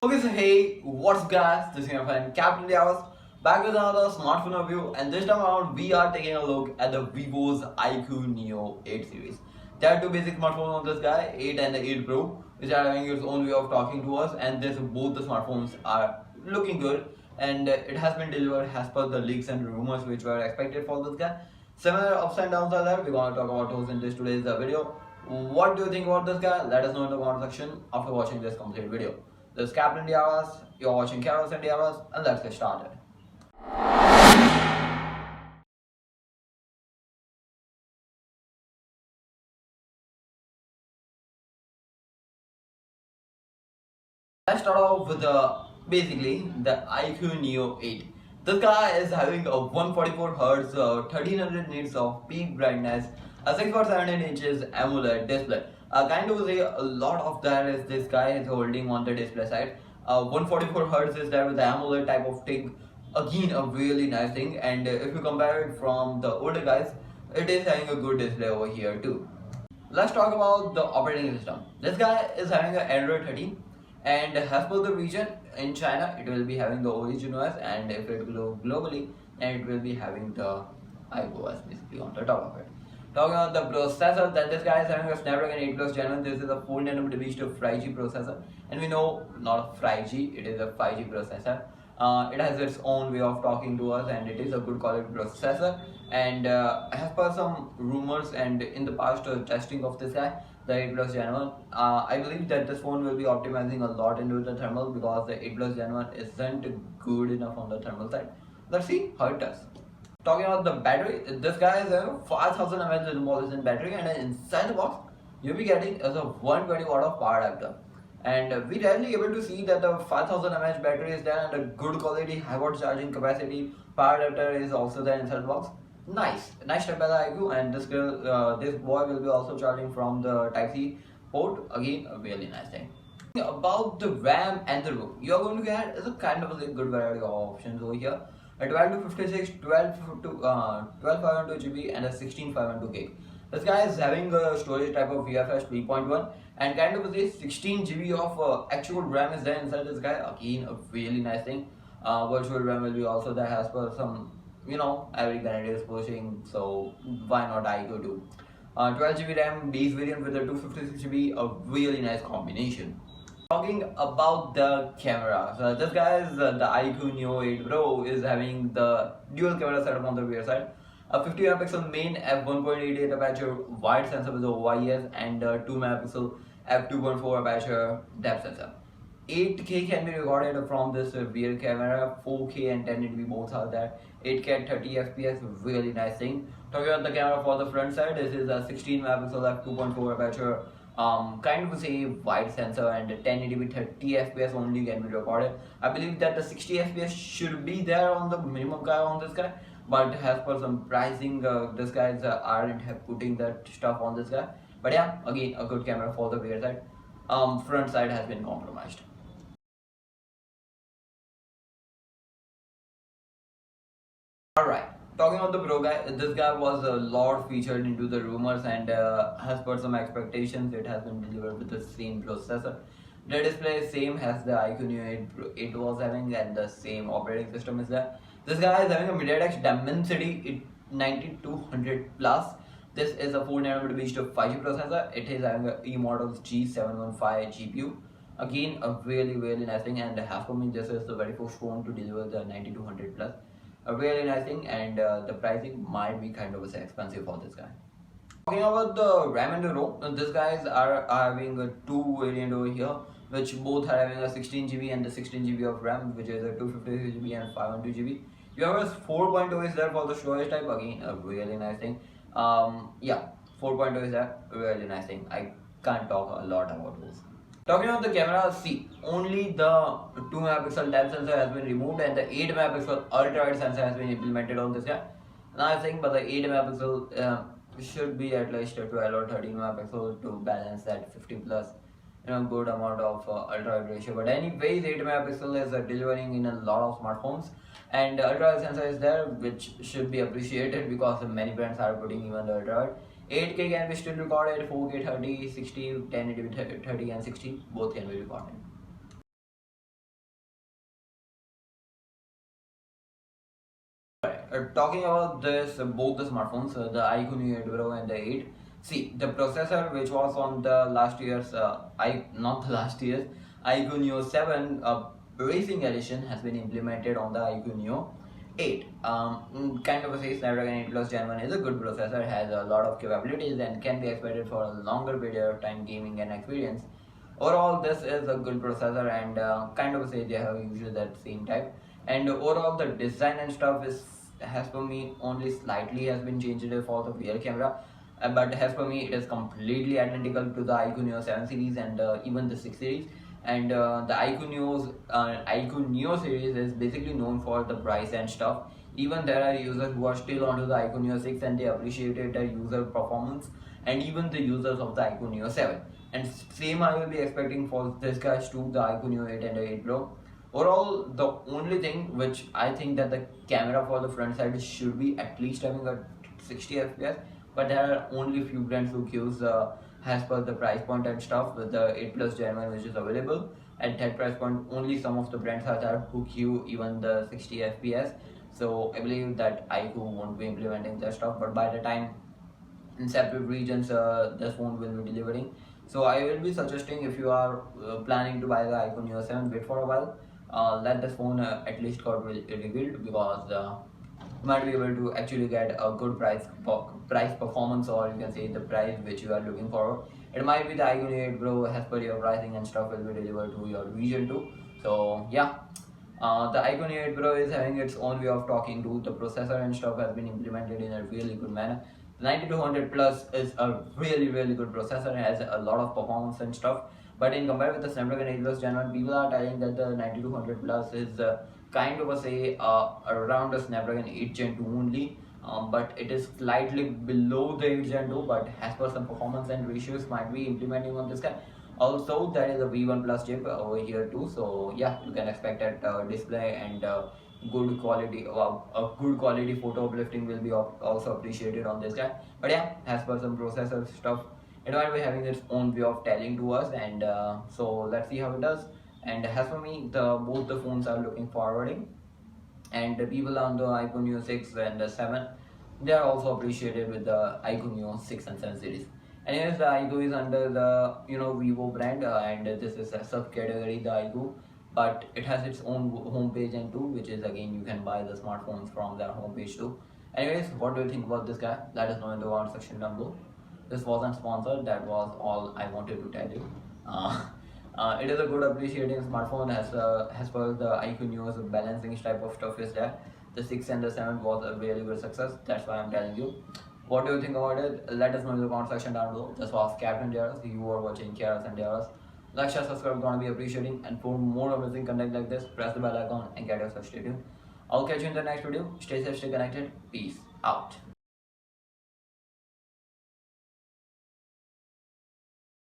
Okay, so hey, what's up guys? This is your friend captaindrs back with another smartphone review, and this time around we are taking a look at the Vivo's iQOO Neo 8 series. There are two basic smartphones on this guy, 8 and the 8 Pro, which are having its own way of talking to us, and both the smartphones are looking good, and it has been delivered as per the leaks and rumors which were expected for this guy. Similar ups and downs are there. We're going to talk about those in this today's video. What do you think about this guy? Let us know in the comment section after watching this complete video. This is Captain Diaras, you're watching Carols and Diaras, and let's get started. Let's start off with basically the iQOO Neo 8. This guy is having a 144Hz, 1300 nits of peak brightness, a 6.7 inches AMOLED display. Kind of say a lot of that is this guy is holding on the display side. 144Hz is there with the AMOLED type of thing. Again, a really nice thing. And if you compare it from the older guys, it is having a good display over here too. Let's talk about the operating system. This guy is having an Android 13, and as per the region in China, it will be having the origin OS, and if it go globally, then it will be having the iQOO basically on the top of it. Talking about the processor, that this guy is having a Snapdragon 8 Plus Gen 1. This is a 4nm reached 5G processor, and we know not a 5G, it is a 5G processor. It has its own way of talking to us, and it is a good quality processor. And as per some rumors and in the past testing of this guy, the 8 Plus Gen 1, I believe that this phone will be optimizing a lot into the thermal, because the 8 Plus Gen 1 isn't good enough on the thermal side. Let's see how it does. Talking about the battery, this guy is a 5000 mAh in battery, and inside the box you'll be getting is a 120 watt of power adapter. And we rarely able to see that the 5000 mAh battery is there, and a good quality high watt charging capacity power adapter is also there inside the box. Nice step by the iQOO, and this boy will be also charging from the Type C port. Again, a really nice thing. About the RAM and the ROM, you are going to get is a kind of a good variety of options over here. A 12 to 56, 12 GB and a 16 gig. This guy is having a storage type of UFS 3.1, and kind of a 16 GB of actual RAM is there inside this guy. Again, a really nice thing. Virtual RAM will be also there as per some, every candidate is pushing, so why not iQOO too. 12 GB RAM base variant with a 256 GB, a really nice combination. Talking about the camera, so this guy is the iQOO Neo 8 Pro is having the dual camera setup on the rear side. A 50 megapixel main f1.88 aperture wide sensor with OIS, and 2 megapixel f2.4 aperture depth sensor. 8K can be recorded from this rear camera, 4K and 1080p both are there. 8K at 30 FPS, really nice thing. Talking about the camera for the front side, this is a 16 megapixel f2.4 aperture kind of say wide sensor, and 1080p 30 fps only can be recorded. I believe that the 60 fps should be there on the minimum guy on this guy, but as per some pricing, this guys aren't putting that stuff on this guy. But yeah, again, a good camera for the rear side. Front side has been compromised. Alright, talking about the Pro guy, this guy was a lot featured into the rumors, and as per some expectations, it has been delivered with the same processor. The display is same as the iQOO Neo 8 Pro 8 was having, and the same operating system is there. This guy is having a MediaTek Dimensity 9200 Plus. This is a 4nm based 5G processor. It is having a E-Models G715 GPU. Again, a really nice thing, and as for me, this is the very first phone to deliver the 9200 Plus. A really nice thing, and the pricing might be kind of expensive for this guy. Talking about the RAM and the ROM, these guys are having two variants over here, which both are having a 16 GB and the 16 GB of RAM, which is a 256 GB and 512 GB. You have a 4.0 is there for the storage type. Again, a really nice thing. Yeah, 4.0 is there, really nice thing. I can't talk a lot about those. Talking about the camera, see, only the 2 megapixel depth sensor has been removed, and the 8 megapixel ultra wide sensor has been implemented on this guy. Nice thing, but the 8 megapixel should be at least 12 or 13 megapixel to balance that 50 plus, good amount of ultra wide ratio. But anyways, 8 megapixel is delivering in a lot of smartphones, and ultra wide sensor is there, which should be appreciated because many brands are putting even the ultra wide. 8K can be still recorded, 4K 30, 60, 1080p 30 and 60, both can be recorded. talking about this, both the smartphones, the iQOO Neo 8 Pro and the 8. See, the processor which was on the last year's, not the last year's, iQOO Neo 7 Racing Edition has been implemented on the iQOO Neo 8. Kind of a say Snapdragon 8 Plus Gen 1 is a good processor, has a lot of capabilities and can be expected for a longer period of time gaming and experience. Overall, this is a good processor and kind of say they have used that same type. And overall, the design and stuff is, as per me, only slightly has been changed for the rear camera. But as per me, it is completely identical to the iQOO Neo 7 series and even the 6 series. And the iQOO Neo series is basically known for the price and stuff. Even there are users who are still onto the iQOO Neo 6 and they appreciated the user performance, and even the users of the iQOO Neo 7. And same I will be expecting for this guys too, the iQOO Neo 8 and the 8 Pro. Overall, the only thing which I think that the camera for the front side should be at least having a 60 fps, but there are only few brands who gives as per the price point and stuff with the 8 Plus Gen 1 which is available at that price point. Only some of the brands are there who give even the 60 fps. So I believe that iQOO won't be implementing that stuff, but by the time in separate regions this phone will be delivering. So I will be suggesting, if you are planning to buy the iQOO Neo 7, wait for a while. Let this phone at least got revealed, because you might be able to actually get a good price performance, or you can say the price which you are looking for. It might be the iQOO Neo 8 Pro, as per your pricing and stuff, will be delivered to your region too. So yeah, the iQOO Neo 8 Pro is having its own way of talking to. The processor and stuff has been implemented in a really good manner. 9200 Plus is a really good processor, has a lot of performance and stuff. But in comparison with the Snapdragon 8 Plus Gen 1, people are telling that the 9200 Plus is kind of a say around the Snapdragon 8 Gen 2 only. But it is slightly below the 8 Gen 2, but as per some performance and ratios might be implementing on this guy. Also, there is a V1 Plus chip over here too. So yeah, you can expect that display and good quality, a good quality photo uplifting will be also appreciated on this guy. But yeah, as per some processor stuff, it might be having its own way of telling to us, and so let's see how it does. And as for me, both the phones are looking forwarding, and the people on the iQOO Neo 6 and the 7, they are also appreciated with the iQOO Neo 6 and 7 series. Anyways, the iQOO is under the Vivo brand, and this is a subcategory, the iQOO, but it has its own homepage and too, which is again you can buy the smartphones from their homepage too. Anyways, what do you think about this guy? Let us know in the comment section down below. This wasn't sponsored, that was all I wanted to tell you. It is a good appreciating smartphone, as per the iQOO Neo's balancing type of stuff is there. The 6 and the 7 was a really good success, that's why I'm telling you. What do you think about it? Let us know in the comment section down below. This was captaindrs. You are watching captaindrs. Like, share, subscribe, gonna be appreciating, and for more amazing content like this, press the bell icon and get yourself stay tuned. I'll catch you in the next video. Stay safe, stay connected. Peace out.